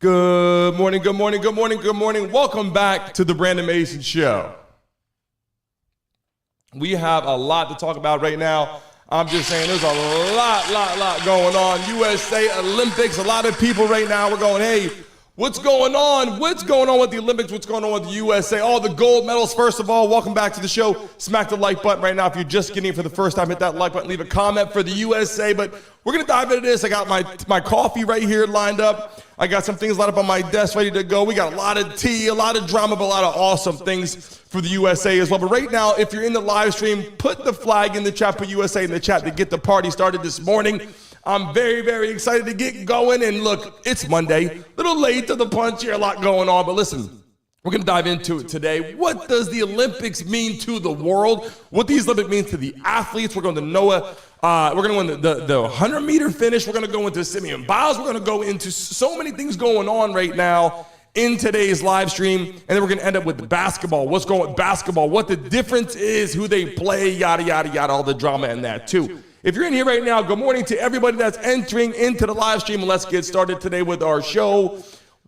Good morning, good morning, good morning, good morning. Welcome back to the Brandon Mason Show. We have a lot to talk about right now. I'm just saying there's a lot going on. USA Olympics, a lot of people right now, we're going, hey, what's going on? What's going on with the Olympics? What's going on with the USA? All the gold medals. First of all, welcome back to the show. Smack the like button right now. If you're just getting it for the first time, hit that like button. Leave a comment for the USA. But we're going to dive into this. I got my coffee right here lined up. I got some things lined up on my desk ready to go. We got a lot of tea, a lot of drama, but a lot of awesome things for the USA as well. But right now, if you're in the live stream, put the flag in the chat, put USA in the chat to get the party started this morning. I'm very, very excited to get going. And look, it's Monday. A little late to the punch here, a lot going on. But listen, we're going to dive into it today. What does the Olympics mean to the world? What these Olympics mean to the athletes? We're going to Noah. We're going to go into the 100-meter finish. We're going to go into Simeon Biles. We're going to go into so many things going on right now in today's live stream. And then we're going to end up with the basketball. What's going on with basketball? What the difference is, who they play, yada, yada, yada, all the drama and that too. If you're in here right now, good morning to everybody that's entering into the live stream. And let's get started today with our show.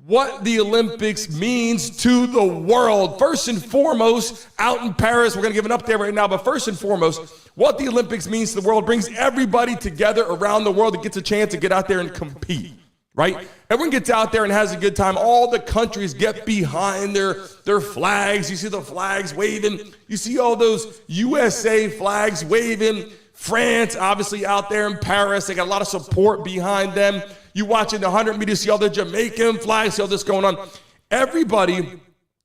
What the Olympics means to the world. First and foremost, out in Paris, we're going to give an update right now, but first and foremost, what the Olympics means to the world brings everybody together around the world that gets a chance to get out there and compete, right? Everyone gets out there and has a good time. All the countries get behind their flags. You see the flags waving. You see all those USA flags waving. France, obviously out there in Paris, they got a lot of support behind them. You watching the 100 meters, see all the Jamaican flags, see all this going on. Everybody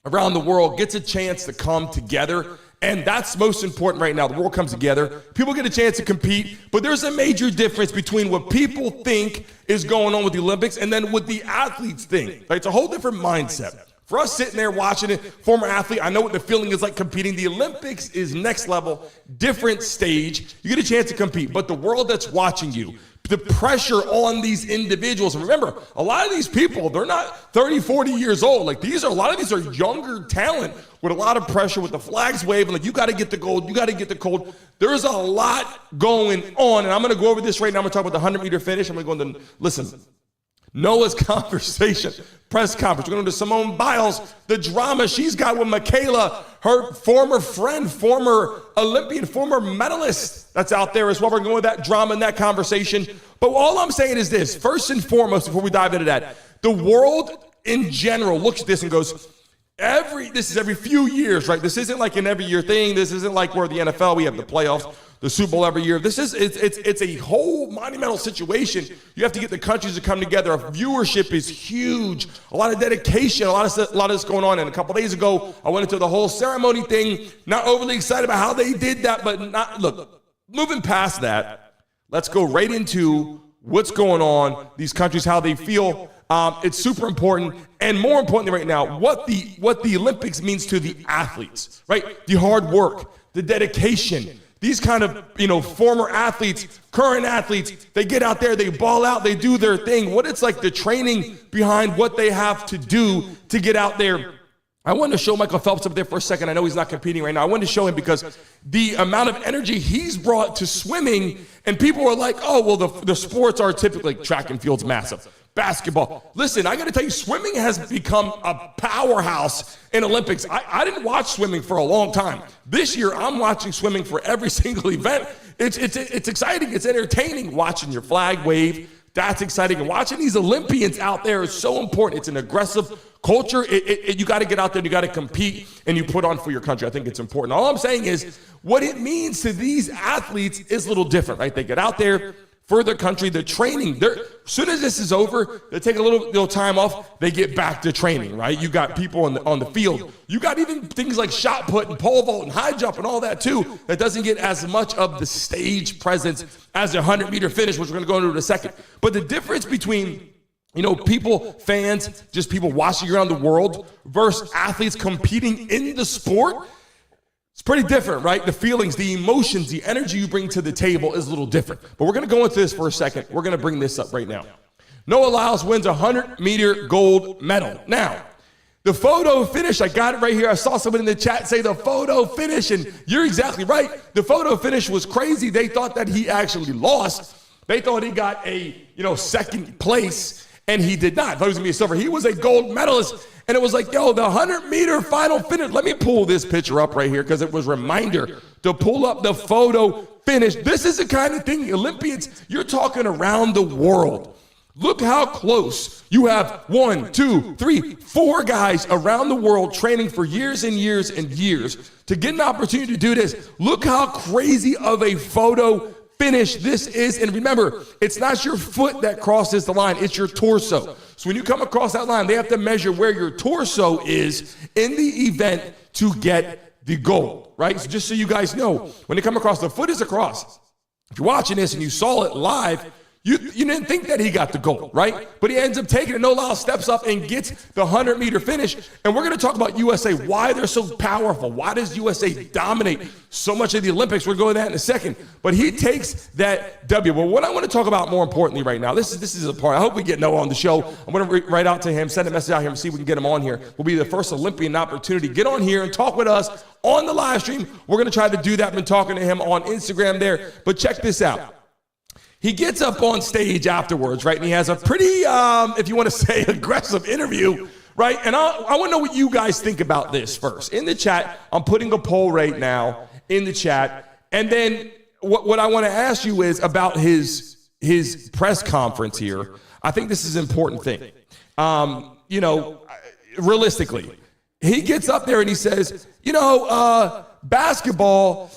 around the world gets a chance to come together, and that's most important right now. The world comes together. People get a chance to compete, but there's a major difference between what people think is going on with the Olympics and then what the athletes think. Right? It's a whole different mindset. For us sitting there watching it, former athlete, I know what the feeling is like competing. The Olympics is next level, different stage. You get a chance to compete, but the world that's watching you, the pressure on these individuals. And remember, a lot of these people, they're not 30, 40 years old. Like a lot of these are younger talent with a lot of pressure with the flags waving. Like you got to get the gold, you got to get the gold. There's a lot going on. And I'm going to go over this right now. I'm going to talk about the 100-meter finish. I'm going to go into, listen, Noah's conversation, press conference. We're going to Simone Biles, the drama she's got with Michaela, her former friend, former Olympian, former medalist that's out there as well. We're going with that drama and that conversation. But all I'm saying is this, first and foremost, before we dive into that, the world in general looks at this and goes, this is every few years, right? This isn't like an every year thing. This isn't like where the NFL, we have the playoffs, the Super Bowl every year. It's a whole monumental situation. You have to get the countries to come together. Our viewership is huge. A lot of dedication, a lot of this going on. And a couple days ago, I went into the whole ceremony thing. Not overly excited about how they did that, but look, moving past that, let's go right into what's going on, these countries, how they feel. It's super important, and more importantly right now, what the Olympics means to the athletes, right? The hard work, the dedication. These kind of, former athletes, current athletes, they get out there, they ball out, they do their thing. What it's like, the training behind what they have to do to get out there. I wanted to show Michael Phelps up there for a second. I know he's not competing right now. I wanted to show him because the amount of energy he's brought to swimming, and people are like, oh, well, the sports are typically track and field's massive. Basketball. Listen, I got to tell you, swimming has become a powerhouse in Olympics. I didn't watch swimming for a long time. This year, I'm watching swimming for every single event. It's exciting. It's entertaining watching your flag wave. That's exciting. And watching these Olympians out there is so important. It's an aggressive culture. You got to get out there and you got to compete and you put on for your country. I think it's important. All I'm saying is what it means to these athletes is a little different, right? They get out there for their country, the training. As soon as this is over, they take a little time off, they get back to training, right? You got people on the field. You got even things like shot put and pole vault and high jump and all that too, that doesn't get as much of the stage presence as a 100-meter finish, which we're gonna go into in a second. But the difference between people, fans, just people watching around the world versus athletes competing in the sport, it's pretty different, right? The feelings, the emotions, the energy you bring to the table is a little different. But we're going to go into this for a second. We're going to bring this up right now. Noah Lyles wins a 100-meter gold medal. Now, the photo finish, I got it right here. I saw someone in the chat say the photo finish, and you're exactly right. The photo finish was crazy. They thought that he actually lost. They thought he got a, second place. and he did not. I thought he was going to be a silver. He was a gold medalist, and it was like, yo, the 100-meter final finish. Let me pull this picture up right here because it was a reminder to pull up the photo finish. This is the kind of thing, Olympians, you're talking around the world. Look how close. You have 1, 2, 3, 4 guys around the world training for years and years and years to get an opportunity to do this. Look how crazy of a photo finish this is. And remember, it's not your foot that crosses the line, it's your torso. So when you come across that line, they have to measure where your torso is in the event to get the gold, right? So just so you guys know, when they come across, the foot is across. If you're watching this and you saw it live, you didn't think that he got the gold, right? But he ends up taking it. Noah Lyles steps up and gets the 100-meter finish. And we're going to talk about USA, why they're so powerful. Why does USA dominate so much of the Olympics? We're going to that in a second. But he takes that W. But what I want to talk about more importantly right now, this is a part. I hope we get Noah on the show. I'm going to write out to him, send a message out here and see if we can get him on here. We'll be the first Olympian opportunity. Get on here and talk with us on the live stream. We're going to try to do that. I've been talking to him on Instagram there. But check this out. He gets up on stage afterwards, right? And he has a pretty, if you want to say, aggressive interview, right? And I want to know what you guys think about this first. In the chat, I'm putting a poll right now in the chat. And then what I want to ask you is about his press conference here. I think this is an important thing. Realistically, he gets up there and he says, basketball,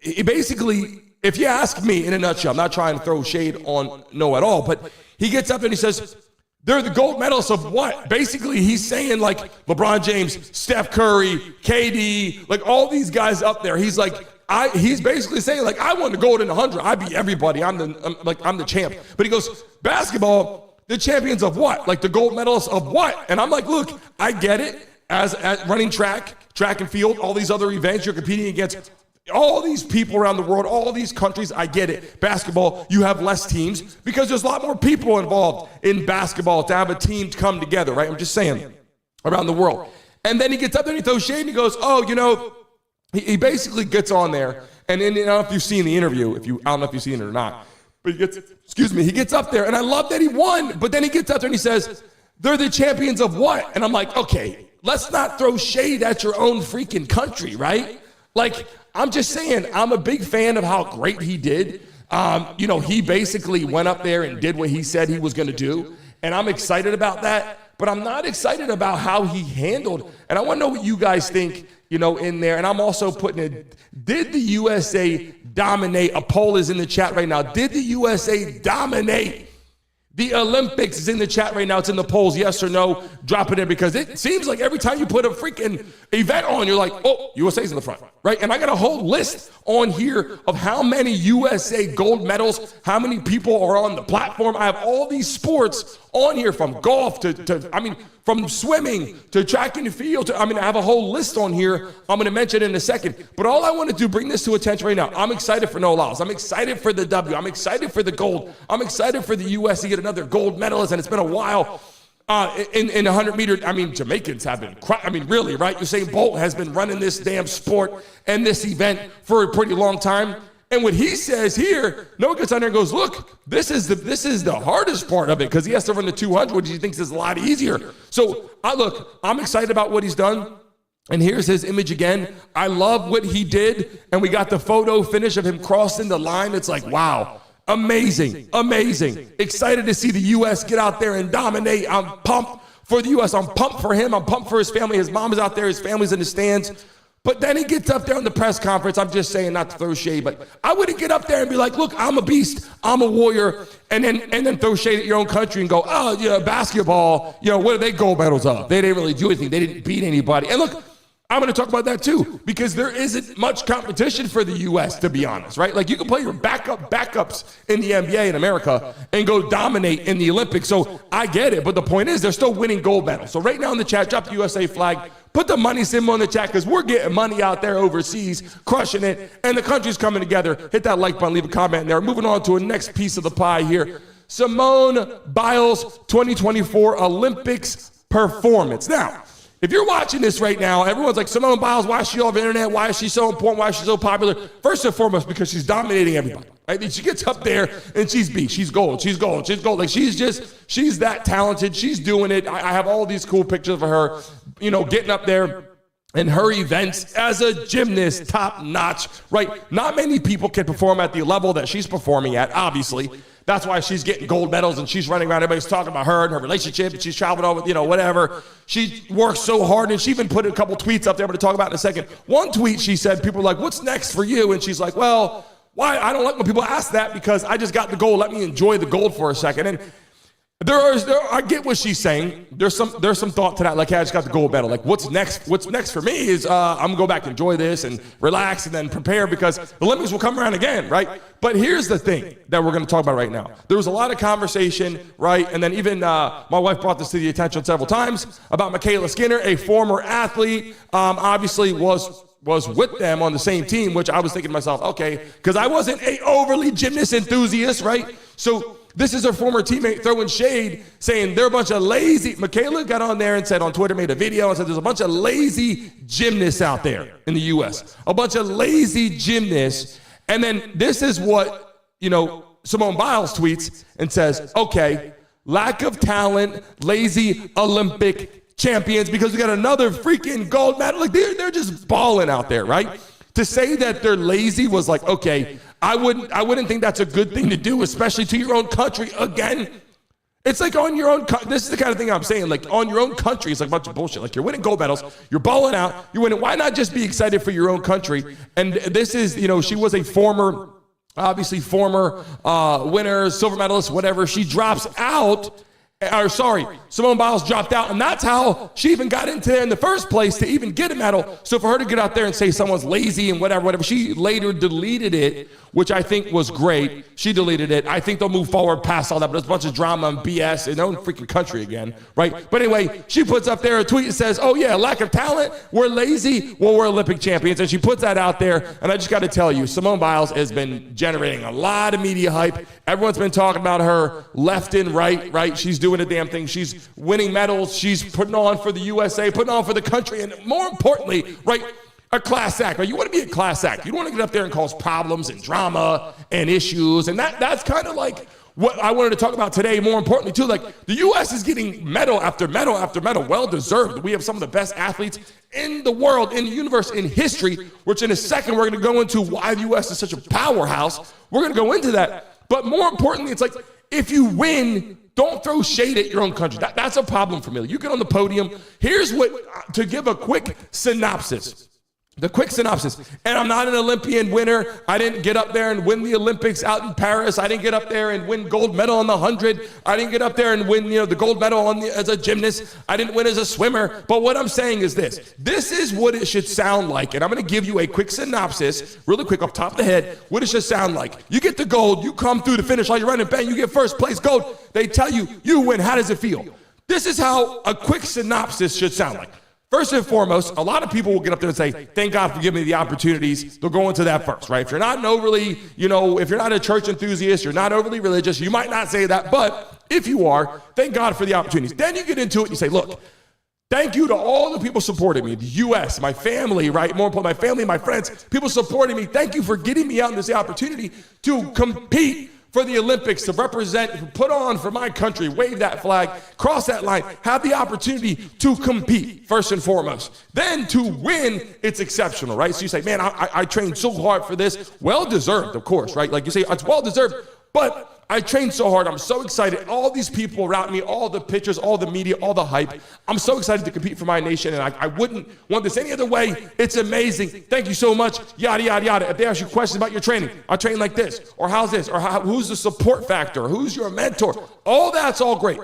he basically, if you ask me in a nutshell, I'm not trying to throw shade on Noah at all, but he gets up and he says, they're the gold medalists of what? Basically, he's saying like LeBron James, Steph Curry, KD, like all these guys up there. He's like, he's basically saying like, I won the gold in the 100. I beat everybody. I'm the champ. But he goes, basketball, the champions of what? Like the gold medalists of what? And I'm like, look, I get it. As running track and field, all these other events, you're competing against all these people around the world, all these countries. I get it. Basketball, you have less teams because there's a lot more people involved in basketball to have a team come together, right? I'm just saying, around the world. And then he gets up there and he throws shade and he goes, he basically gets on there. And then, I don't know if you've seen the interview, I don't know if you've seen it or not, but he gets up there and I love that he won, but then he gets up there and he says, they're the champions of what? And I'm like, okay, let's not throw shade at your own freaking country, right? Like, I'm just saying, I'm a big fan of how great he did. He basically went up there and did what he said he was going to do. And I'm excited about that. But I'm not excited about how he handled. And I want to know what you guys think, in there. And I'm also putting it, did the USA dominate? A poll is in the chat right now. Did the USA dominate the Olympics? Is in the chat right now. It's in the polls, yes or no. Drop it in because it seems like every time you put a freaking event on, you're like, oh, USA's in the front, right? And I got a whole list on here of how many USA gold medals, how many people are on the platform. I have all these sports on here from golf from swimming to track and field. I have a whole list on here. I'm going to mention it in a second. But all I want to do, bring this to attention right now. I'm excited for Noah Lyles. I'm excited for the W. I'm excited for the gold. I'm excited for the U.S. to get another gold medalist. And it's been a while in 100 meter. Jamaicans have been, really, right? Usain Bolt has been running this damn sport and this event for a pretty long time. And what he says here, Noah gets on there and goes, look, this is the hardest part of it because he has to run the 200, which he thinks is a lot easier. So I'm excited about what he's done. And here's his image again. I love what he did. And we got the photo finish of him crossing the line. It's like, wow, amazing. Excited to see the U.S. get out there and dominate. I'm pumped for the U.S. I'm pumped for him. I'm pumped for his family. His mom is out there. His family's in the stands. But then he gets up there in the press conference. I'm just saying, not to throw shade, but I wouldn't get up there and be like, look, I'm a beast, I'm a warrior, and then throw shade at your own country and go, oh, yeah, basketball, what are they gold medals of? They didn't really do anything. They didn't beat anybody. And look, I'm going to talk about that too, because there isn't much competition for the U.S., to be honest, right? Like you can play your backups in the NBA in America and go dominate in the Olympics. So I get it, but the point is they're still winning gold medals. So right now in the chat, drop the USA flag, put the money symbol in the chat because we're getting money out there overseas, crushing it, and the country's coming together. Hit that like button, leave a comment in there. Moving on to a next piece of the pie here. Simone Biles 2024 Olympics performance. Now, if you're watching this right now, everyone's like, Simone Biles, why is she all over the internet? Why is she so important? Why is she so popular? First and foremost, because she's dominating everybody. Right? She gets up there and she's beat. She's gold. She's gold. She's gold. Like she's that talented. She's doing it. I have all these cool pictures of her, getting up there in her events as a gymnast, top notch, right? Not many people can perform at the level that she's performing at, obviously. That's why she's getting gold medals and she's running around. Everybody's talking about her and her relationship and she's traveling all with, whatever. She works so hard and she even put a couple tweets up there I'm going to talk about in a second. One tweet she said, people were like, what's next for you? And she's like, well, why? I don't like when people ask that because I just got the gold. Let me enjoy the gold for a second. And I get what she's saying. There's some thought to that. Like, hey, I just got the gold medal. Like, what's next? What's next for me is I'm gonna go back and enjoy this and relax and then prepare because the Olympics will come around again, right? But here's the thing that we're gonna talk about right now. There was a lot of conversation, right? And then even my wife brought this to the attention several times about Michaela Skinner, a former athlete, obviously was with them on the same team, which I was thinking to myself, okay, because I wasn't a overly gymnast enthusiast, right? So this is her former teammate throwing shade, saying they're a bunch of lazy. Michaela got on there and said on Twitter, made a video and said there's a bunch of lazy gymnasts out there in the U.S. A bunch of lazy gymnasts. And then this is what, Simone Biles tweets and says, okay, lack of talent, lazy Olympic champions because we got another freaking gold medal. Like they're just balling out there, right? To say that they're lazy was like, okay, I wouldn't think that's a good thing to do, especially to your own country. Again, it's like on your own, this is the kind of thing I'm saying, like on your own country, it's like a bunch of bullshit. Like you're winning gold medals, you're balling out, you're winning. Why not just be excited for your own country? And this is, she was a former winner, silver medalist, whatever. She drops out. Simone Biles dropped out, and that's how she even got into there in the first place to even get a medal. So for her to get out there and say someone's lazy and whatever, she later deleted it, which I think was great. She deleted it. I think they'll move forward past all that, but it's a bunch of drama and BS in their own freaking country again, right? But anyway, she puts up there a tweet that says, oh yeah, lack of talent, we're lazy, well, we're Olympic champions. And she puts that out there, and I just got to tell you, Simone Biles has been generating a lot of media hype. Everyone's been talking about her left and right? She's doing a damn thing. She's winning medals. She's putting on for the USA, putting on for the country, and more importantly, right, a class act. Right? You want to be a class act. You don't want to get up there and cause problems and drama and issues, and that's kind of like what I wanted to talk about today. More importantly, too, like the U.S. is getting medal after medal after medal, well deserved. We have some of the best athletes in the world, in the universe, in history, which in a second we're going to go into why the U.S. is such a powerhouse. We're going to go into that, but more importantly, it's like if you win, don't throw shade at your own country. That's a problem for me. You get on the podium. Here's what, to give a quick synopsis. The quick synopsis, and I'm not an Olympian winner. I didn't get up there and win the Olympics out in Paris. I didn't get up there and win gold medal on the 100. I didn't get up there and win, the gold medal as a gymnast. I didn't win as a swimmer. But what I'm saying is this. This is what it should sound like, and I'm going to give you a quick synopsis, really quick off the top of the head, what it should sound like. You get the gold. You come through the finish line. You're running, bang, you get first place gold. They tell you, you win. How does it feel? This is how a quick synopsis should sound like. First and foremost, a lot of people will get up there and say, thank God for giving me the opportunities. They'll go into that first, right? If you're not an overly, if you're not a church enthusiast, you're not overly religious, you might not say that. But if you are, thank God for the opportunities. Then you get into it and you say, look, thank you to all the people supporting me, the U.S., my family, right? More importantly, my family, my friends, people supporting me. Thank you for getting me out in this opportunity to compete for the Olympics, to represent, put on for my country, wave that flag, cross that line, have the opportunity to compete, first and foremost. Then to win, it's exceptional, right? So you say, man, I trained so hard for this. Well-deserved, of course, right? Like you say, it's well-deserved, but I trained so hard. I'm so excited. All these people around me, all the pictures, all the media, all the hype. I'm so excited to compete for my nation, and I wouldn't want this any other way. It's amazing. Thank you so much. Yada, yada, yada. If they ask you questions about your training, I train like this, or how's this, or who's the support factor, who's your mentor, all that's all great.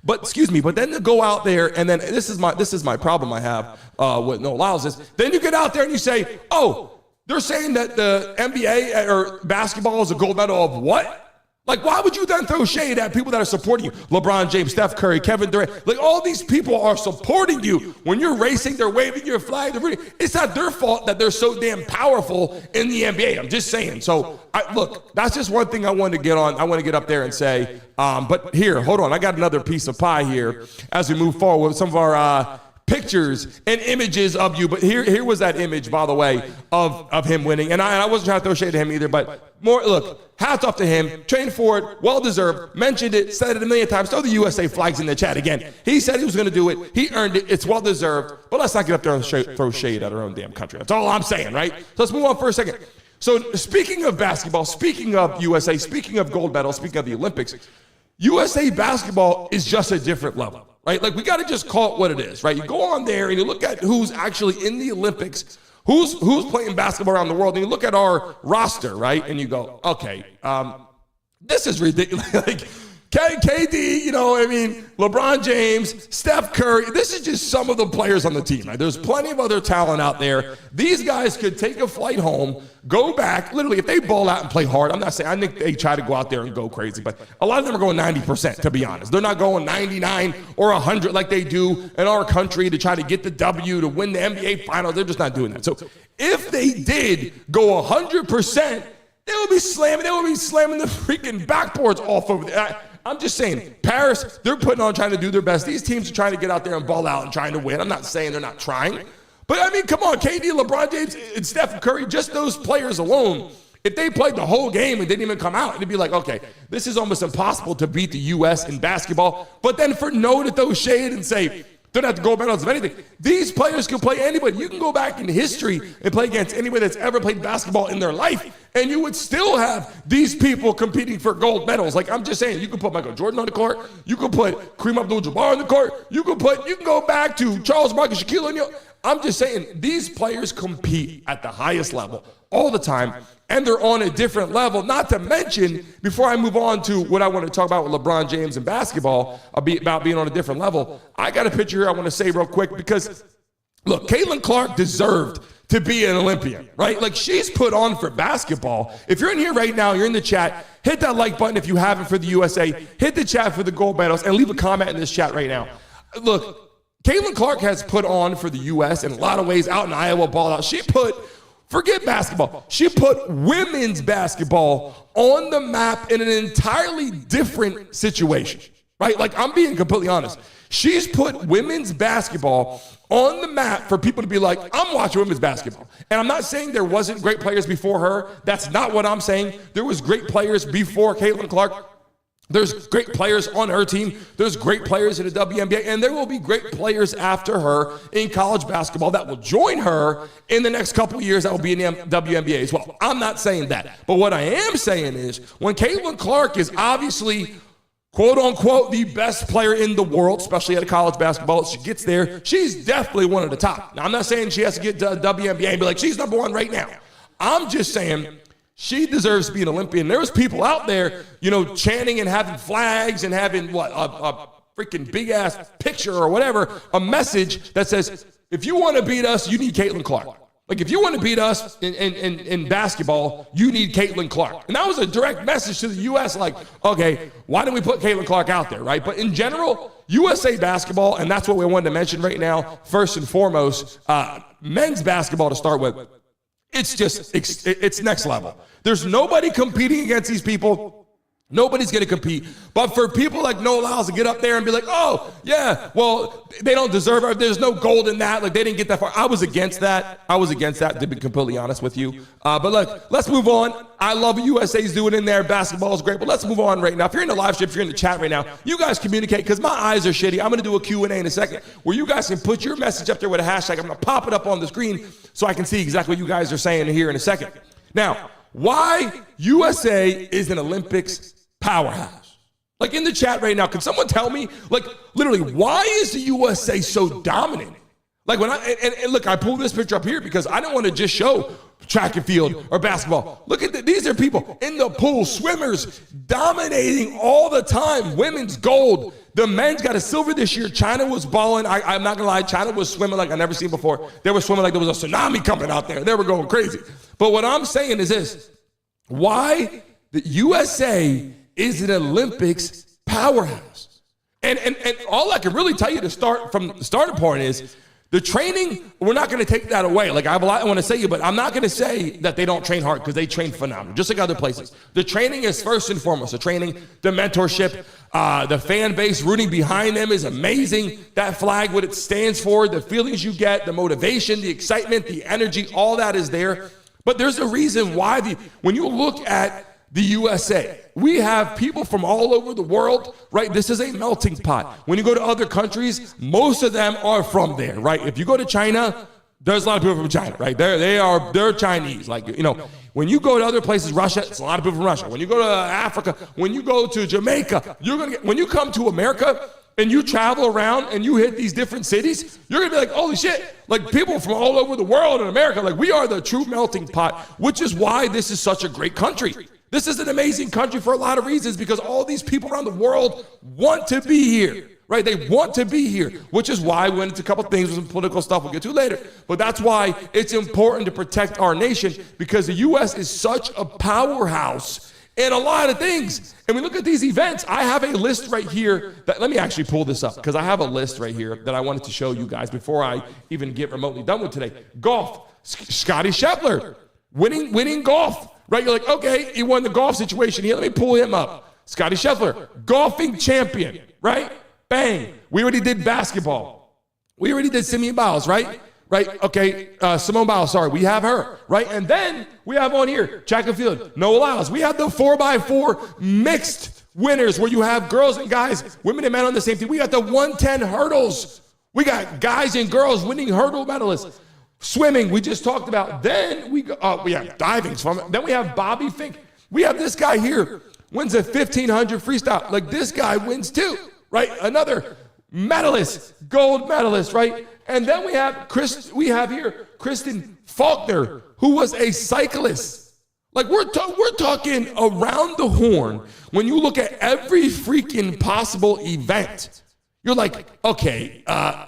But then to go out there, and then this is my problem I have with Noah Lyles is, then you get out there and you say, oh, they're saying that the NBA or basketball is a gold medal of what? Like, why would you then throw shade at people that are supporting you? LeBron James, Steph Curry, Kevin Durant. Like, all these people are supporting you. When you're racing, they're waving your flag. It's not their fault that they're so damn powerful in the NBA. I'm just saying. So, look, that's just one thing I wanted to get on. I want to get up there and say, but here, hold on. I got another piece of pie here as we move forward with some of our pictures and images of you. But here was that image, by the way, of him winning. And I wasn't trying to throw shade to him either, but look, hats off to him. Trained for it, well-deserved, mentioned it, said it a million times. Throw the USA flags in the chat again. He said he was going to do it. He earned it. It's well-deserved. But let's not get up there and throw shade at our own damn country. That's all I'm saying, right? So let's move on for a second. So speaking of basketball, speaking of USA, speaking of gold medals, speaking of the Olympics, USA basketball is just a different level, right? Like, we got to just call it what it is, right? You go on there and you look at who's actually in the Olympics, who's playing basketball around the world, and you look at our roster, right? And you go, okay, this is ridiculous. Like, KD, LeBron James, Steph Curry. This is just some of the players on the team. Right? There's plenty of other talent out there. These guys could take a flight home, go back. Literally, if they ball out and play hard, I'm not saying, I think they try to go out there and go crazy, but a lot of them are going 90%, to be honest. They're not going 99 or 100 like they do in our country to try to get the W, to win the NBA Finals. They're just not doing that. So if they did go 100%, they would be slamming the freaking backboards off over there. I'm just saying, Paris, they're putting on trying to do their best. These teams are trying to get out there and ball out and trying to win. I'm not saying they're not trying. But, come on, KD, LeBron James, and Steph Curry, just those players alone, if they played the whole game and didn't even come out, it'd be like, okay, this is almost impossible to beat the U.S. in basketball. But then for Noah to throw shade and say, don't have to go medals of anything. These players can play anybody. You can go back in history and play against anybody that's ever played basketball in their life, and you would still have these people competing for gold medals. Like, I'm just saying, you can put Michael Jordan on the court. You can put Kareem Abdul-Jabbar on the court. You can go back to Charles Barkley, Shaquille O'Neal. I'm just saying, these players compete at the highest level all the time, and they're on a different level. Not to mention, before I move on to what I want to talk about with LeBron James and basketball, about being on a different level, I got a picture here I want to say real quick because, look, Caitlin Clark deserved to be an Olympian, right? Like, she's put on for basketball. If you're in here right now, you're in the chat, hit that like button if you haven't for the USA, hit the chat for the gold medals, and leave a comment in this chat right now. Look, Caitlin Clark has put on for the U.S. in a lot of ways, out in Iowa, ball out. Forget basketball. She put women's basketball on the map in an entirely different situation, right? Like, I'm being completely honest. She's put women's basketball on the map for people to be like, I'm watching women's basketball. And I'm not saying there wasn't great players before her. That's not what I'm saying. There was great players before Caitlin Clark. There's great players on her team. There's great players in the WNBA, and there will be great players after her in college basketball that will join her in the next couple of years that will be in the WNBA as well. I'm not saying that. But what I am saying is, when Caitlin Clark is obviously, quote unquote, the best player in the world, especially at a college basketball, she gets there, she's definitely one of the top. Now, I'm not saying she has to get to WNBA and be like, she's number one right now. I'm just saying, she deserves to be an Olympian. There was people out there, chanting and having flags and having a freaking big ass picture or whatever, a message that says, if you want to beat us, you need Caitlin Clark. Like, if you want to beat us in basketball, you need Caitlin Clark. And that was a direct message to the U.S. like, okay, why didn't we put Caitlin Clark out there, right? But in general, USA basketball, and that's what we wanted to mention right now, first and foremost, men's basketball to start with, it's next level. There's nobody competing against these people. Nobody's going to compete. But for people like Noah Lyles to get up there and be like, oh, yeah, well, they don't deserve it. There's no gold in that. Like, they didn't get that far. I was against that, to be completely honest with you. But look, let's move on. I love what USA's doing in there. Basketball is great. But let's move on right now. If you're in the live stream, if you're in the chat right now, you guys communicate, because my eyes are shitty. I'm going to do a Q&A in a second where you guys can put your message up there with a hashtag. I'm going to pop it up on the screen so I can see exactly what you guys are saying here in a second. Now, why USA is an Olympics powerhouse? Like, in the chat right now, can someone tell me, like, literally, why is the USA so dominant? Like, when and look, I pulled this picture up here because I don't want to just show track and field or basketball. Look at these are people in the pool, swimmers, dominating all the time. Women's gold. The men's got a silver this year. China was balling. I'm not gonna lie, China was swimming like I've never seen before. They were swimming like there was a tsunami coming out there. They were going crazy. But what I'm saying is this: why the USA is an Olympics powerhouse. And all I can really tell you to start from the starting point is The training, we're not going to take that away. Like, I have a lot I want to say to you, but I'm not going to say that they don't train hard, because they train phenomenal, just like other places. The training is first and foremost. The training, the mentorship, the fan base rooting behind them is amazing. That flag, what it stands for, the feelings you get, the motivation, the excitement, the energy, all that is there. But there's a reason why when you look at the USA, we have people from all over the world, right? This is a melting pot. When you go to other countries, most of them are from there, right? If you go to China, there's a lot of people from China, right? They're Chinese. Like, you know, when you go to other places, Russia, it's a lot of people from Russia. When you go to Africa, when you go to Jamaica, when you come to America and you travel around and you hit these different cities, you're gonna be like, holy shit, like people from all over the world in America, like we are the true melting pot, which is why this is such a great country. This is an amazing country for a lot of reasons, because all these people around the world want to be here, right? They want to be here, which is why we went into a couple things with some political stuff we'll get to later. But that's why it's important to protect our nation, because the U.S. is such a powerhouse in a lot of things. And we look at these events. I have a list right here let me actually pull this up, because I have a list right here that I wanted to show you guys before I even get remotely done with today. Golf, Scotty Scheffler, winning golf. Right, you're like, okay, he won the golf situation here. Let me pull him up. Scotty Scheffler, golfing champion, right? Bang. We already did basketball. We already did Simeon Biles, right? Right, okay, Simone Biles, sorry, we have her, right? And then we have on here, track and field, Noah Lyles. We have the 4x4 mixed winners, where you have girls and guys, women and men on the same team. We got the 110 hurdles. We got guys and girls winning hurdle medalists. Swimming, we just talked about. Then we have diving. Then we have Bobby Fink. We have this guy here, wins a 1500 freestyle. Like, this guy wins too, right? Another medalist, gold medalist, right? And then we have here Kristen Faulkner, who was a cyclist. Like, we're talking around the horn. When you look at every freaking possible event, you're like, okay,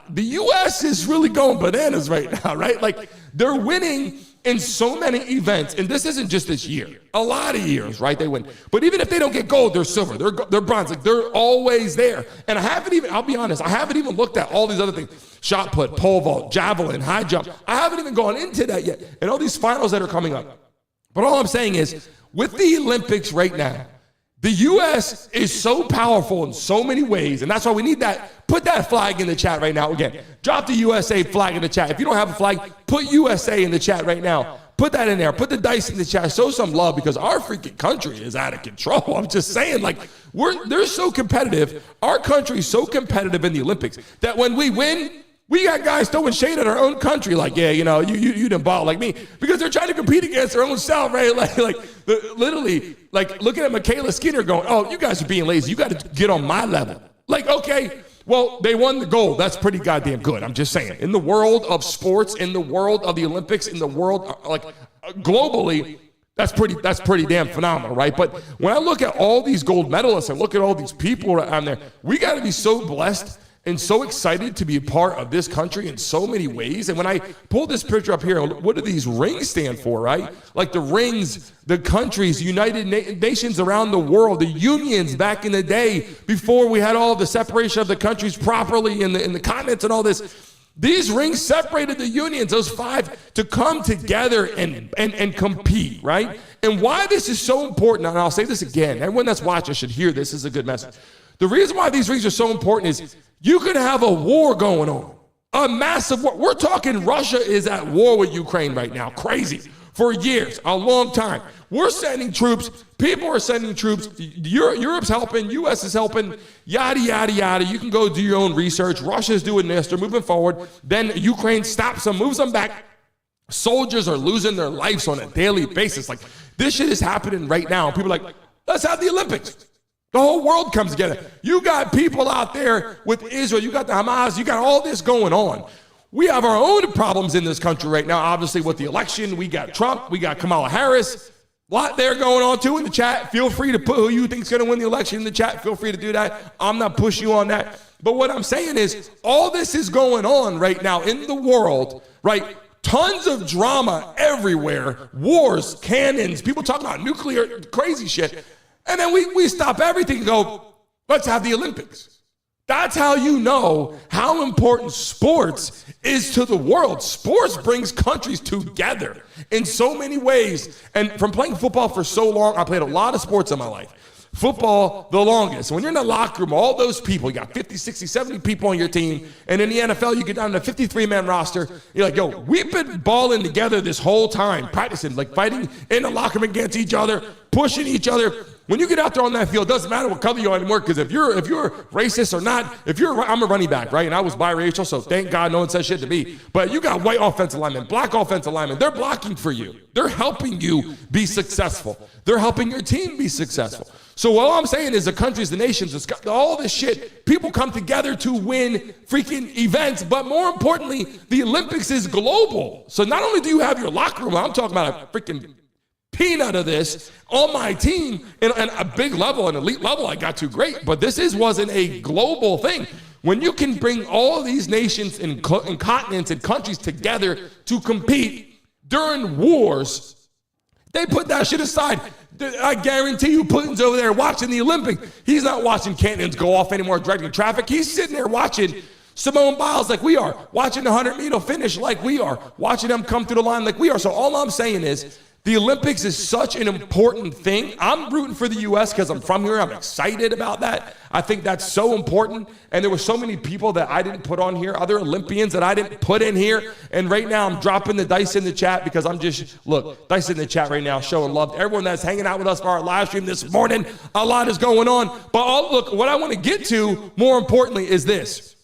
the U.S. is really going bananas right now, right? Like, they're winning in so many events, and this isn't just this year. A lot of years, right? They win. But even if they don't get gold, they're silver, they're bronze. Like, they're always there. And I'll be honest, I haven't even looked at all these other things. Shot put, pole vault, javelin, high jump. I haven't even gone into that yet. And all these finals that are coming up. But all I'm saying is, with the Olympics right now, the U.S. is so powerful in so many ways, and that's why we need that. Put that flag in the chat right now. Again, drop the USA flag in the chat. If you don't have a flag, put USA in the chat right now. Put that in there. Put the dice in the chat. Show some love, because our freaking country is out of control. I'm just saying, like, they're so competitive. Our country is so competitive in the Olympics that when we win, we got guys throwing shade at our own country, like, yeah, you know, you didn't ball like me, because they're trying to compete against their own self, right? Like literally, like, looking at Michaela Skinner going, oh, you guys are being lazy. You got to get on my level. Like, okay, well, they won the gold. That's pretty goddamn good. I'm just saying. In the world of sports, in the world of the Olympics, in the world, like, globally, that's pretty damn phenomenal, right? But when I look at all these gold medalists and look at all these people on there, we got to be so blessed and so excited to be a part of this country in so many ways. And when I pull this picture up here, what do these rings stand for, right? Like, the rings, the countries, United Nations around the world, the unions back in the day, before we had all the separation of the countries properly in the continents and all this. These rings separated the unions, those five, to come together and compete, right? And why this is so important, and I'll say this again, everyone that's watching should hear this. This is a good message. The reason why these rings are so important is you could have a war going on, a massive war. We're talking Russia is at war with Ukraine right now, crazy, for years, a long time. We're sending troops. People are sending troops. Europe's helping. U.S. is helping, yada, yada, yada. You can go do your own research. Russia's doing this. They're moving forward. Then Ukraine stops them, moves them back. Soldiers are losing their lives on a daily basis. Like, this shit is happening right now. People are like, let's have the Olympics. The whole world comes together. You got people out there with Israel. You got the Hamas. You got all this going on. We have our own problems in this country right now. Obviously, with the election, we got Trump. We got Kamala Harris. A lot there going on, too, in the chat. Feel free to put who you think is going to win the election in the chat. Feel free to do that. I'm not pushing you on that. But what I'm saying is, all this is going on right now in the world, right? Tons of drama everywhere. Wars, cannons, people talking about nuclear, crazy shit. And then we stop everything and go, let's have the Olympics. That's how you know how important sports is to the world. Sports brings countries together in so many ways. And from playing football for so long, I played a lot of sports in my life. Football, the longest. When you're in the locker room, all those people, you got 50, 60, 70 people on your team. And in the NFL, you get down to a 53-man roster. You're like, yo, we've been balling together this whole time, practicing, like fighting in the locker room against each other, pushing each other. When you get out there on that field, it doesn't matter what color you are anymore, because if you're racist or not, I'm a running back, right? And I was biracial, so thank God no one says shit to me. But you got white offensive linemen, black offensive linemen. They're blocking for you. They're helping you be successful. They're helping your team be successful. So all I'm saying is the countries, the nations, all this shit, people come together to win freaking events, but more importantly, the Olympics is global. So not only do you have your locker room, I'm talking about a freaking peanut of this on my team, and a big level, an elite level I got to, great, but this wasn't a global thing. When you can bring all these nations and continents and countries together to compete during wars, they put that shit aside. I guarantee you Putin's over there watching the Olympics. He's not watching cannons go off anymore, directing traffic. He's sitting there watching Simone Biles like we are, watching the 100-meter finish like we are, watching them come through the line like we are. So all I'm saying is, the Olympics is such an important thing. I'm rooting for the U.S. because I'm from here. I'm excited about that. I think that's so important. And there were so many people that I didn't put on here, other Olympians that I didn't put in here. And right now I'm dropping the dice in the chat because look, dice in the chat right now, showing love to everyone that's hanging out with us for our live stream this morning. A lot is going on. But look, what I want to get to more importantly is this.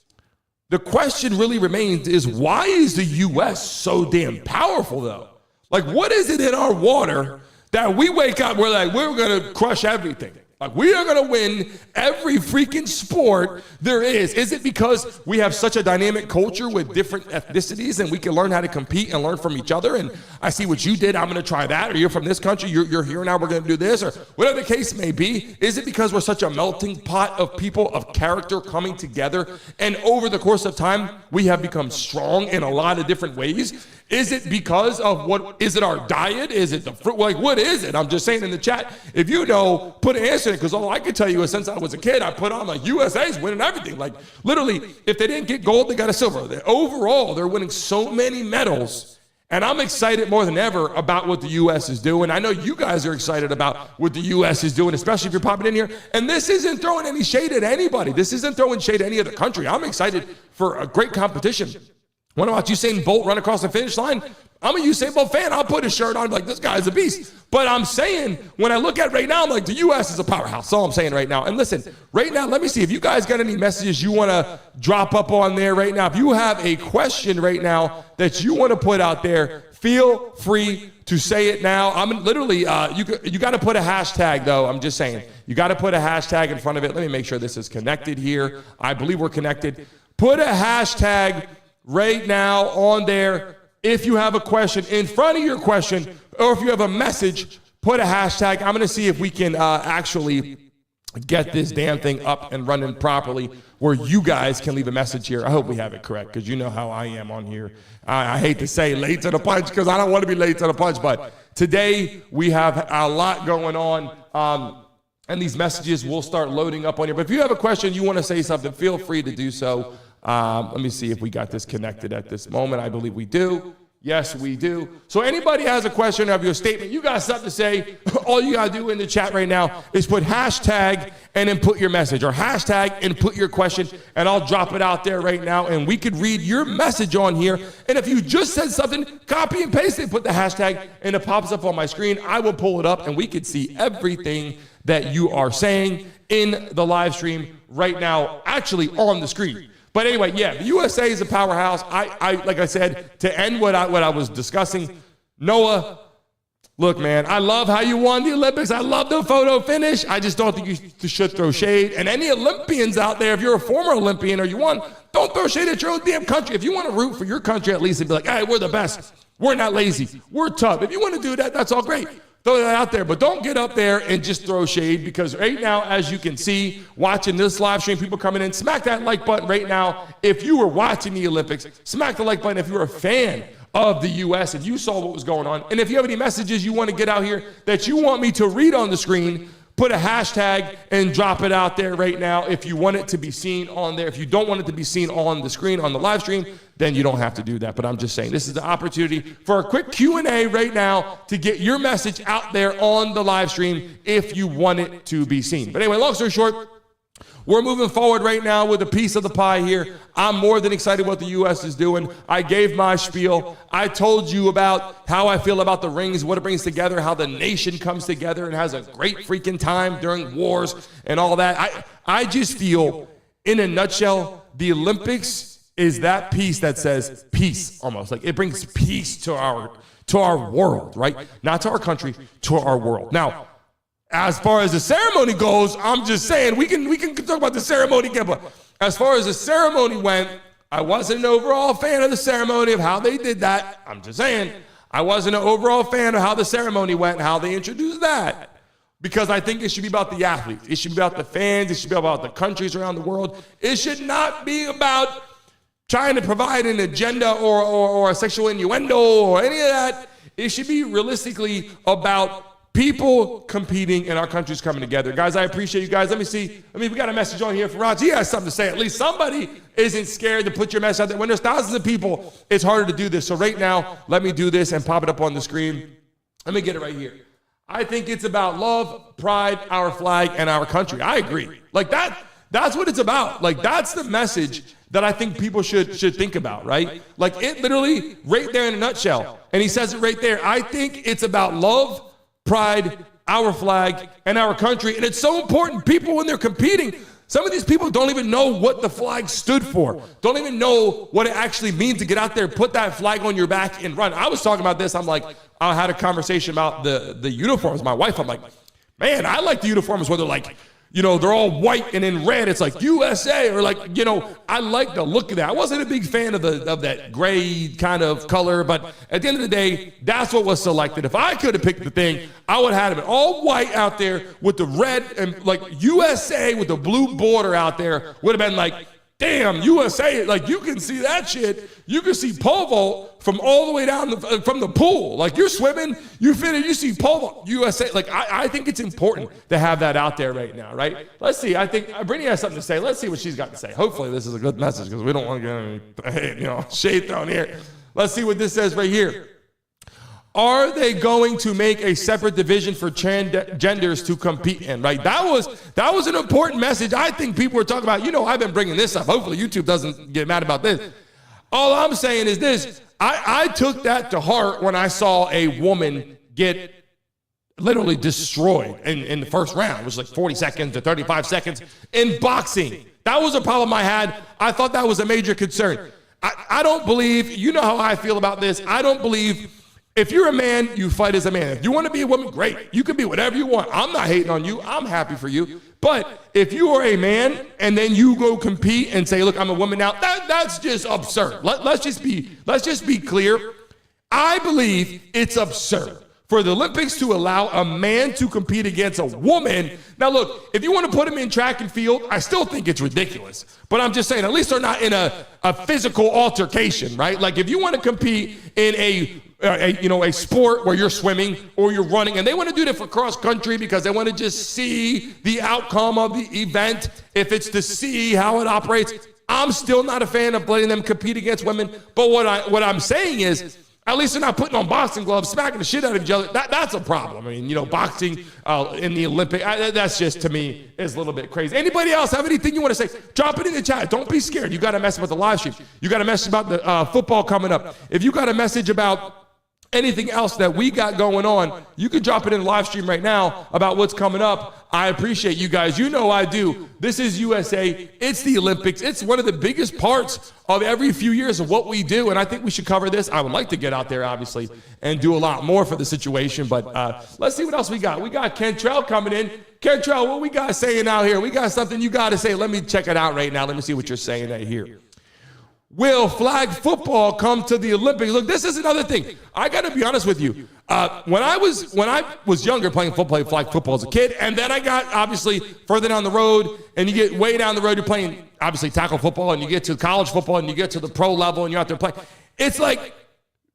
The question really remains is, why is the U.S. so damn powerful though? Like, what is it in our water that we wake up, we're like, we're going to crush everything? Like, we are going to win every freaking sport there is. Is it because we have such a dynamic culture with different ethnicities and we can learn how to compete and learn from each other? And I see what you did, I'm going to try that. Or you're from this country, you're here now, we're going to do this. Or whatever the case may be. Is it because we're such a melting pot of people of character coming together? And over the course of time, we have become strong in a lot of different ways? Is it because of is it our diet? Is it the fruit? Like, what is it? I'm just saying in the chat, if you know, put an answer in it, because all I can tell you is since I was a kid, I put on like USA's winning everything. Like, literally, if they didn't get gold, they got a silver. Overall, they're winning so many medals. And I'm excited more than ever about what the U.S. is doing. I know you guys are excited about what the U.S. is doing, especially if you're popping in here. And this isn't throwing any shade at anybody. This isn't throwing shade at any other country. I'm excited for a great competition. Want to watch Usain Bolt run across the finish line? I'm a Usain Bolt fan. I'll put his shirt on like, this guy's a beast. But I'm saying, when I look at right now, I'm like, the U.S. is a powerhouse. That's all I'm saying right now. And listen, right now, let me see if you guys got any messages you want to drop up on there right now. If you have a question right now that you want to put out there, feel free to say it now. I'm literally, you got to put a hashtag, though. I'm just saying. You got to put a hashtag in front of it. Let me make sure this is connected here. I believe we're connected. Put a hashtag right now on there. If you have a question in front of your question, or if you have a message, put a hashtag. I'm going to see if we can actually get this damn thing up and running properly where you guys can leave a message here. I hope we have it correct, because you know how I am on here. I hate to say late to the punch because I don't want to be late to the punch, but today we have a lot going on. And these messages will start loading up on here. But if you have a question, you want to say something, feel free to do so. Let me see if we got this connected at this moment. I believe we do. Yes, we do. So anybody has a question of your statement, you got something to say, all you got to do in the chat right now is put hashtag and then put your message, or hashtag and put your question, and I'll drop it out there right now, and we could read your message on here. And if you just said something, copy and paste it, put the hashtag, and it pops up on my screen. I will pull it up, and we could see everything that you are saying in the live stream right now, actually on the screen. But anyway, yeah, the USA is a powerhouse. I like I said, to end what I was discussing, Noah, look, man, I love how you won the Olympics. I love the photo finish. I just don't think you should throw shade. And any Olympians out there, if you're a former Olympian or you won, don't throw shade at your own damn country. If you want to root for your country at least and be like, hey, we're the best. We're not lazy. We're tough. If you want to do that, that's all great. Throw that out there, but don't get up there and just throw shade, because right now, as you can see, watching this live stream, people coming in, smack that like button right now. If you were watching the Olympics, smack the like button. If you're a fan of the U.S., if you saw what was going on, and if you have any messages you want to get out here that you want me to read on the screen, put a hashtag and drop it out there right now if you want it to be seen on there. If you don't want it to be seen on the screen, on the live stream, then you don't have to do that. But I'm just saying, this is the opportunity for a quick Q&A right now to get your message out there on the live stream if you want it to be seen. But anyway, long story short, we're moving forward right now with a piece of the pie here. I'm more than excited what the U.S. is doing. I gave my spiel. I told you about how I feel about the rings, what it brings together, how the nation comes together and has a great freaking time during wars and all that. I just feel, in a nutshell, the Olympics is that piece that says peace almost. Like it brings peace to our world, right? Not to our country, to our world. Now, as far as the ceremony goes, I'm just saying, we can talk about the ceremony again, but as far as the ceremony went, I wasn't an overall fan of the ceremony, of how they did that. I'm just saying, I wasn't an overall fan of how the ceremony went and how they introduced that, because I think it should be about the athletes. It should be about the fans. It should be about the countries around the world. It should not be about trying to provide an agenda or a sexual innuendo or any of that. It should be realistically about people competing and our countries coming together. Guys, I appreciate you guys. Let me see. We got a message on here from Raj. He has something to say. At least somebody isn't scared to put your message out there. When there's thousands of people, it's harder to do this. So right now, let me do this and pop it up on the screen. Let me get it right here. I think it's about love, pride, our flag, and our country. I agree. Like that's what it's about. Like that's the message that I think people should think about, right? Like it literally right there in a nutshell. And he says it right there. I think it's about love, pride, our flag, and our country. And it's so important. People, when they're competing, some of these people don't even know what the flag stood for, don't even know what it actually means to get out there, put that flag on your back and run. I was talking about this. I'm like, I had a conversation about the uniforms. My wife, I'm like, man, I like the uniforms where they're like, you know, they're all white and in red. It's like USA, or like, you know, I like the look of that. I wasn't a big fan of that gray kind of color, but at the end of the day, that's what was selected. If I could have picked the thing, I would have had it all white out there with the red and like USA with the blue border out there. Would have been like, damn, USA, like you can see that shit. You can see pole vault from all the way down from the pool. Like you're swimming, you finish, you see pole vault, USA. Like I think it's important to have that out there right now, right? Let's see, I think Brittany has something to say. Let's see what she's got to say. Hopefully this is a good message because we don't want to get any shade thrown here. Let's see what this says right here. Are they going to make a separate division for transgenders to compete in, right? That was an important message. I think people were talking about, I've been bringing this up. Hopefully YouTube doesn't get mad about this. All I'm saying is this. I took that to heart when I saw a woman get literally destroyed in the first round. It was like 40 seconds to 35 seconds in boxing. That was a problem I had. I thought that was a major concern. I don't believe, you know how I feel about this. I don't believe if you're a man, you fight as a man. If you want to be a woman, great. You can be whatever you want. I'm not hating on you. I'm happy for you. But if you are a man and then you go compete and say, look, I'm a woman now, that's just absurd. Let's just be clear. I believe it's absurd for the Olympics to allow a man to compete against a woman. Now, look, if you want to put him in track and field, I still think it's ridiculous. But I'm just saying, at least they're not in a physical altercation, right? Like if you want to compete in a sport where you're swimming or you're running, and they want to do that for cross country because they want to just see the outcome of the event, if it's to see how it operates. I'm still not a fan of letting them compete against women. But what I'm saying is, at least they're not putting on boxing gloves, smacking the shit out of each other. That's a problem. I mean, boxing in the Olympics, that's just, to me, is a little bit crazy. Anybody else have anything you want to say? Drop it in the chat. Don't be scared. You got a message about the live stream. You got a message about the football coming up. If you got a message about anything else that we got going on, you can drop it in the live stream right now about what's coming up. I appreciate you guys. You know I do. This is USA. It's the Olympics. It's one of the biggest parts of every few years of what we do, and I think we should cover this. I would like to get out there, obviously, and do a lot more for the situation, but let's see what else we got. We got Kentrell coming in. Kentrell, what we got saying out here? We got something you got to say. Let me check it out right now. Let me see what you're saying right here. Will flag football come to the Olympics? Look, this is another thing. I got to be honest with you. When I was younger playing flag football as a kid, and then I got obviously further down the road, and you get way down the road, you're playing obviously tackle football, and you get to college football, and you get to the pro level, and you're out there playing. It's like,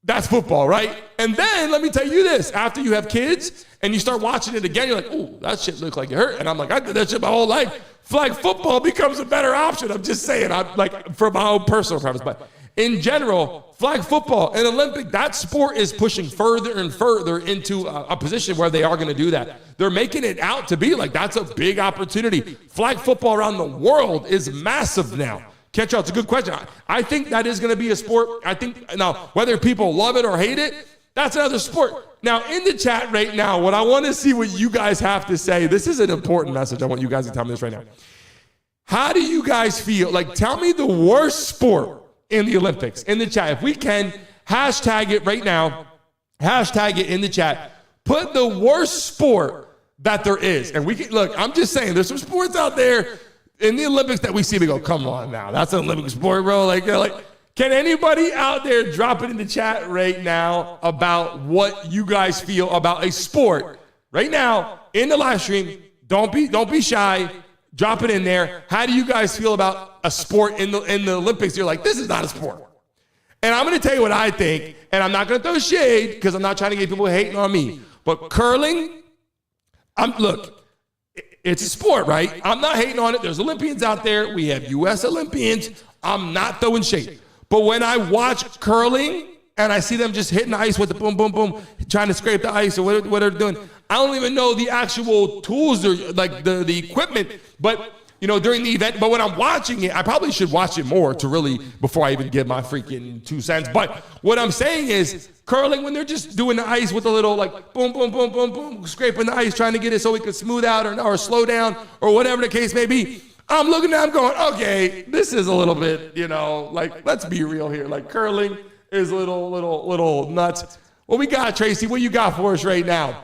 that's football, right? And then let me tell you this, after you have kids and you start watching it again, you're like, ooh, that shit looks like it hurt. And I'm like, I did that shit my whole life. Flag football becomes a better option. I'm just saying, I'm like, for my own personal preference. But in general, flag football and Olympic, that sport is pushing further and further into a position where they are going to do that. They're making it out to be like that's a big opportunity. Flag football around the world is massive now. Catch y'all, it's a good question. I think that is going to be a sport. I think, now, whether people love it or hate it, that's another sport. Now, in the chat right now, what I want to see what you guys have to say. This is an important message. I want you guys to tell me this right now. How do you guys feel? Like, tell me the worst sport in the Olympics in the chat. If we can, hashtag it right now. Hashtag it in the chat. Put the worst sport that there is. And we can, look, I'm just saying, there's some sports out there in the Olympics that we see, we go, come on now, that's an Olympic sport, bro. Like, can anybody out there drop it in the chat right now about what you guys feel about a sport right now in the live stream? Don't be shy. Drop it in there. How do you guys feel about a sport in the Olympics? You're like, this is not a sport. And I'm going to tell you what I think, and I'm not going to throw shade because I'm not trying to get people hating on me. But curling, look, it's a sport, right? I'm not hating on it. There's Olympians out there. We have U.S. Olympians. I'm not throwing shade. But when I watch curling and I see them just hitting the ice with the boom, boom, boom, trying to scrape the ice or what they're doing, I don't even know the actual tools or like the equipment. But, you know, during the event, but when I'm watching it, I probably should watch it more to really, before I even give my freaking 2 cents. But what I'm saying is curling, when they're just doing the ice with a little like boom, boom, boom, boom, boom, scraping the ice, trying to get it so it can smooth out or slow down or whatever the case may be. I'm looking at it, I'm going, okay, this is a little bit, you know, like, let's be real here. Like, curling is a little nuts. What we got, Tracy? What you got for us right now?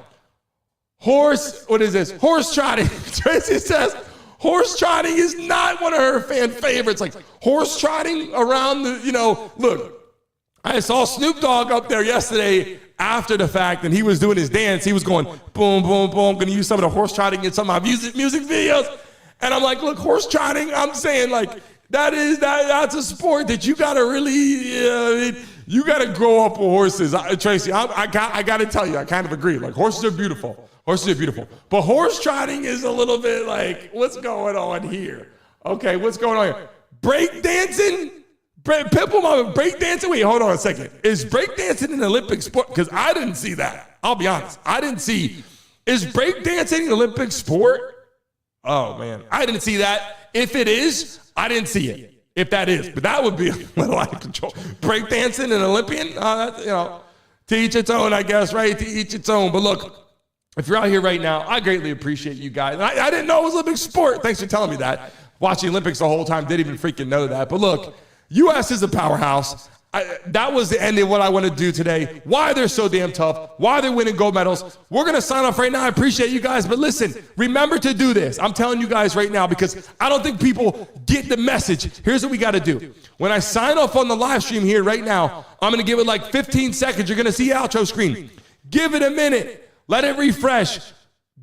What is this? Horse trotting. Tracy says, horse trotting is not one of her fan favorites. Like, horse trotting around the, you know, look, I saw Snoop Dogg up there yesterday after the fact, and he was doing his dance. He was going, boom, boom, boom, going to use some of the horse trotting in some of my music videos. And I'm like, look, horse trotting, I'm saying, like, that's a sport that you got to really, you got to grow up with horses. Tracy, I got to tell you, I kind of agree. Like, horses are beautiful. Horses are beautiful. But horse trotting is a little bit like, what's going on here? Okay, what's going on here? Break dancing? Pitbull Mama, break dancing? Wait, hold on a second. Is break dancing an Olympic sport? Because I didn't see that. I'll be honest. I didn't see. Is break dancing an Olympic sport? Oh, man. I didn't see that. If it is, I didn't see it. If that is. But that would be a little out of control. Break dancing an Olympian? You know, to each its own, I guess, right? To each its own. But look, if you're out here right now, I greatly appreciate you guys. And I didn't know it was an Olympic sport. Thanks for telling me that. Watching Olympics the whole time, didn't even freaking know that. But look, U.S. is a powerhouse. That was the end of what I want to do today. Why they're so damn tough. Why they're winning gold medals. We're going to sign off right now. I appreciate you guys. But listen, remember to do this. I'm telling you guys right now because I don't think people get the message. Here's what we got to do. When I sign off on the live stream here right now, I'm going to give it like 15 seconds. You're going to see outro screen. Give it a minute. Let it refresh.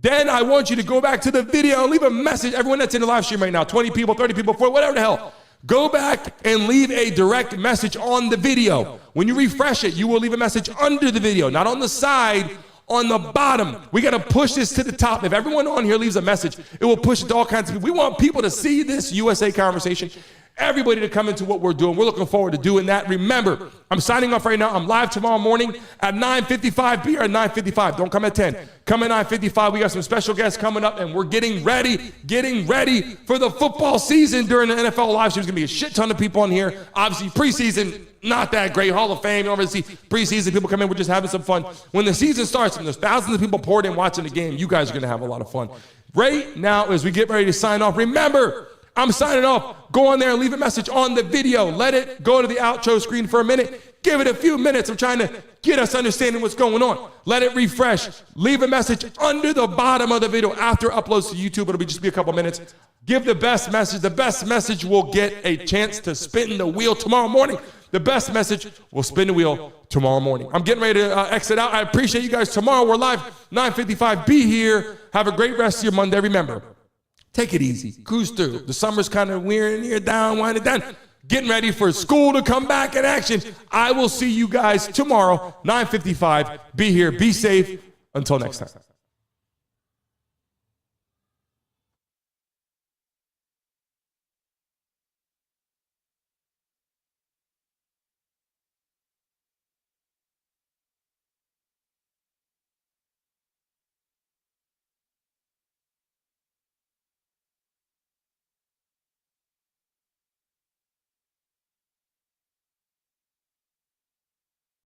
Then I want you to go back to the video and leave a message. Everyone that's in the live stream right now, 20 people, 30 people, 40, whatever the hell. Go back and leave a direct message on the video. When you refresh it, you will leave a message under the video, not on the side, on the bottom. We got to push this to the top. If everyone on here leaves a message, it will push it to all kinds of people. We want people to see this USA conversation, everybody to come into what we're doing. We're looking forward to doing that. Remember, I'm signing off right now. I'm live tomorrow morning at 9:55. Be here at 9:55. Don't come at 10. Come at 9:55. We got some special guests coming up, and we're getting ready for the football season during the NFL live stream. There's going to be a shit ton of people on here. Obviously, preseason, not that great. Hall of Fame, you don't really see preseason people come in. We're just having some fun. When the season starts and there's thousands of people poured in watching the game, you guys are going to have a lot of fun. Right now, as we get ready to sign off, remember, I'm signing off. Go on there and leave a message on the video. Let it go to the outro screen for a minute. Give it a few minutes. I'm trying to get us understanding what's going on. Let it refresh. Leave a message under the bottom of the video after it uploads to YouTube. It'll just be a couple minutes. Give the best message. The best message will get a chance to spin the wheel tomorrow morning. The best message will spin the wheel tomorrow morning. I'm getting ready to exit out. I appreciate you guys. Tomorrow we're live, 9:55. Be here. Have a great rest of your Monday. Remember, take it easy. Cruise through. The summer's kind of wearing here down, winding down. Getting ready for school to come back in action. I will see you guys tomorrow, 9:55. Be here. Be safe. Until next time.